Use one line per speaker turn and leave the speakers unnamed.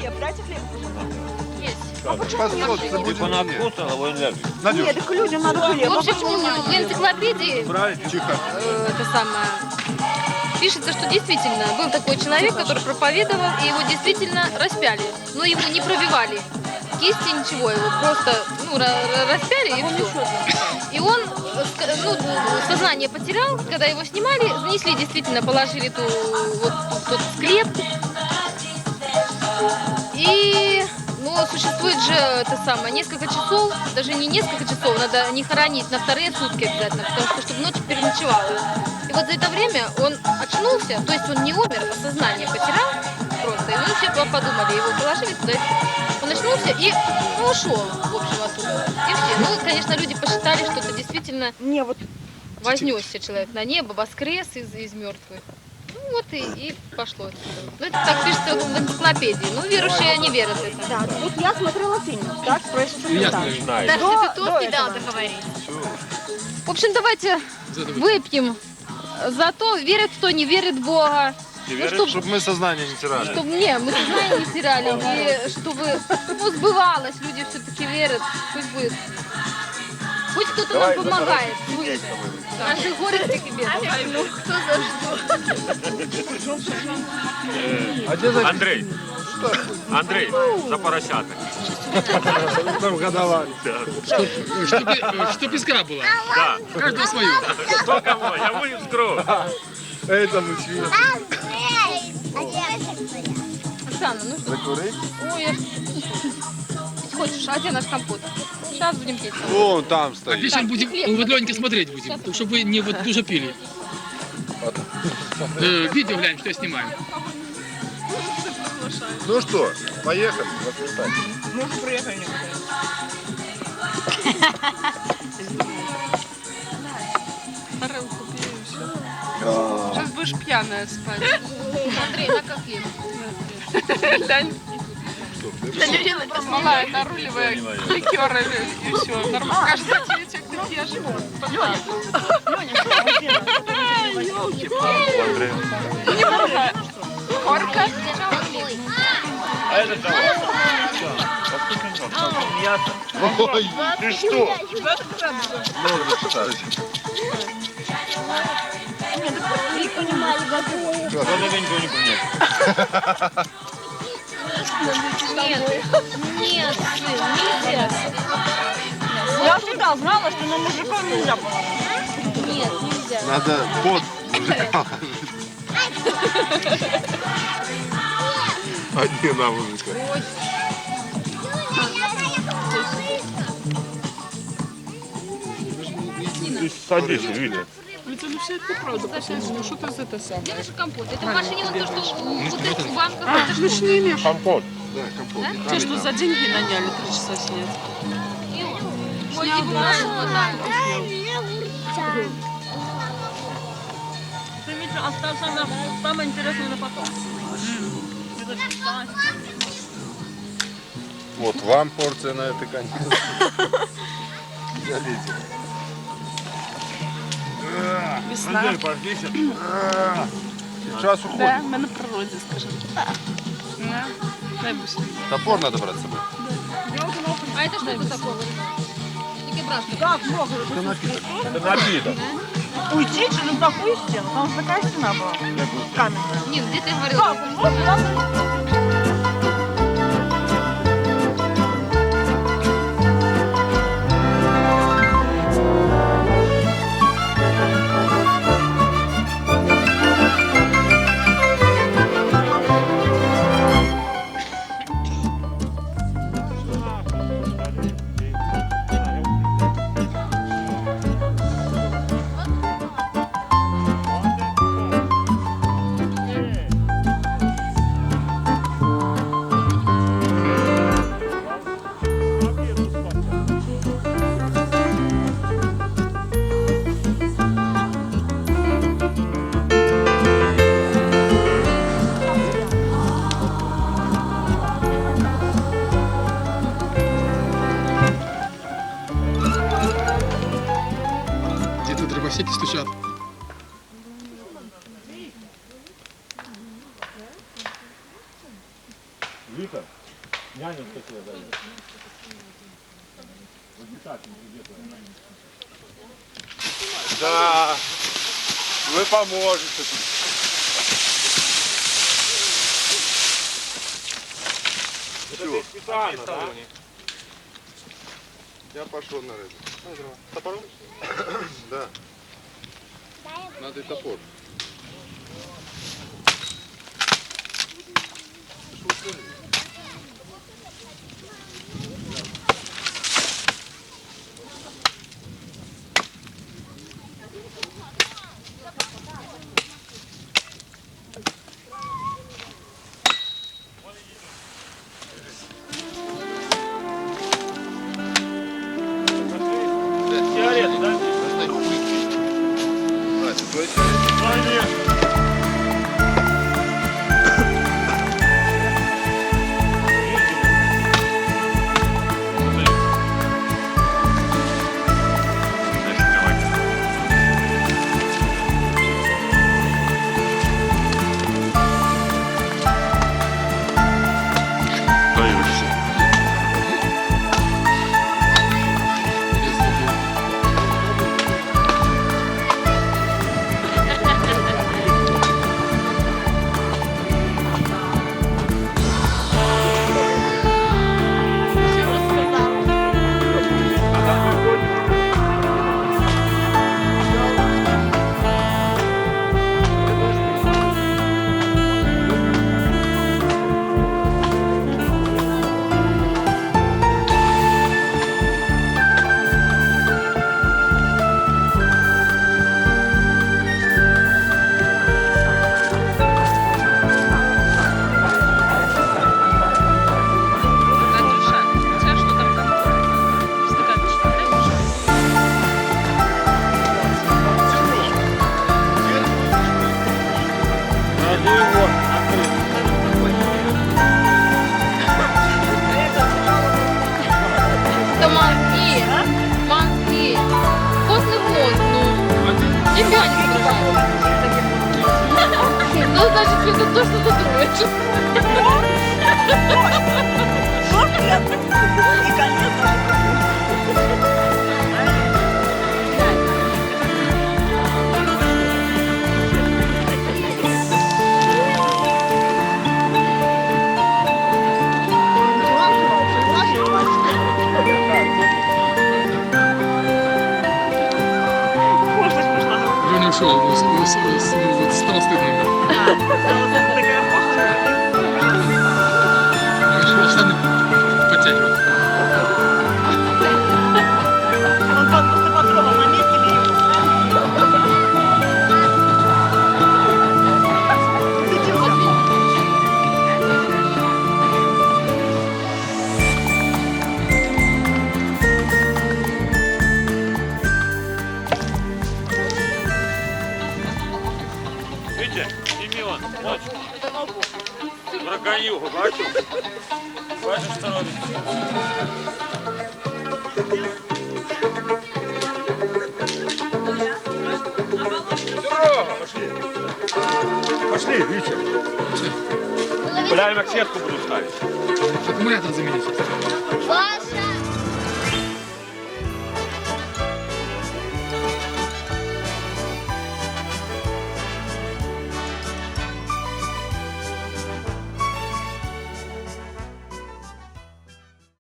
хлеб, дайте хлеб.
Есть.
А почему нет?
Типа накрутила, он ляжет.
Нет, так людям надо хлеб.
В
А
общем,
почему нет?
в энциклопедии
Тихо.
это самое, пишется, что действительно был такой человек, который проповедовал, и его действительно распяли. Но ему не пробивали кисти, ничего, его просто распяли и все. И он сознание потерял, когда его снимали, занесли, действительно положили тот склеп. И существует же несколько часов, даже не несколько часов, надо не хоронить на вторые сутки обязательно, потому что чтобы ночью переночевал. И вот за это время он очнулся, то есть он не умер, а сознание потерял просто. И мы все подумали, его положили туда, он очнулся и ушел, в общем, оттуда. И все. Конечно, люди посчитали, что это действительно
Не, вот
вознесся человек на небо, воскрес из мертвых. Вот и пошло отсюда. Это так пишется в энциклопедии. Верующие не верят в это.
да, вот я смотрела фильм, так, про Иисуса Христа.
Так
До-
что ты
до
тост не дал
этого.
договорить. В общем, давайте выпьем за то, верит кто, не верит в Бога.
И верит, чтобы мы сознание не теряли.
Чтобы мы сознание не теряли, и чтобы сбывалось, люди все-таки верят, пусть будет. Пусть кто-то нам помогает. Наши горести тебе. Ну, кто за что?
Андрей, Андрей, за поросяток.
Там годовали.
Чтоб искра была.
Да.
Каждого свою.
Кто кого? Я будем скрою.
Это мужчина.
Оксана, ну что?
Закурить?
Ой, если хочешь, а где наш компот? Сейчас будем пить.
Вон там
А
стоит.
вечером будем Леньке смотреть будем, чтобы вы не дуже пили. Видео глянь, что я снимаю.
Ну что, поехали. Воскресать.
Мы уже приехали некоторые.
Сейчас будешь пьяная спать.
Андрей, на как хлеб?
Смола наруливая, ликеры и все. Нормально. Кажется, тебе ты пьешь. Леня, Корка.
А это кого? Мясо.
Ой, ты что? Можно читать.
Надо веньку нет.
Нет, сын, нельзя.
Я всегда знала, что на мужиков нельзя было.
Нет, нельзя.
Надо под мужика. Одни на мужика.
Садись, Витя.
Ведь ну все это правда, ну что ты за это самое?
Где наш компот? Это в машине вон то, что вот это в банках.
А, ты ж не имеешь.
Компот.
Да, компот. И там,
Те,
и
что
там.
за деньги наняли 3 часа снять.
Ой, типа нашего, да.
Примите, остался самое интересное на потом.
Вот вам порция на это, конечно. Смотрите.
Весна.
Сейчас
Да,
уходим.
мы на природе, скажем. Да. Дай бусину.
Топор надо брать с собой.
А это что это такое? Никебрашка.
Как много?
Это напиток.
Уйти через такую стену? Там же такая стена была. Каменная.
Нет, где ты говорила?
Как? Вот, вот.
Дровосеки стучат.
Вика,
Да, вы поможете. Все,
Специально, да?
я пошел на рыбу.
Топором?
Да. Надо и топор.
Сигарету, да?
Настя, твои
Конечно.
Надюша, у тебя что там компот? Стаканчик дай.
Надо его открыть.
Это мозги. Мозги. Вкусный мозг, ну. Тебя не сражают. Ну, значит, это то, что ты думаешь.
И конечно.
Леня ушел, стало стыдно.
Такая похожая.
Штаны подтягивать.
Он просто потрогал на месте бьет.
Видите, Симеон, вот. Браконюгу, бачу? Бачиш, що робить? Пошли. Пошли, Витя. Бля, я сетку буду ставить.
Аккумулятор заменить.
Паша!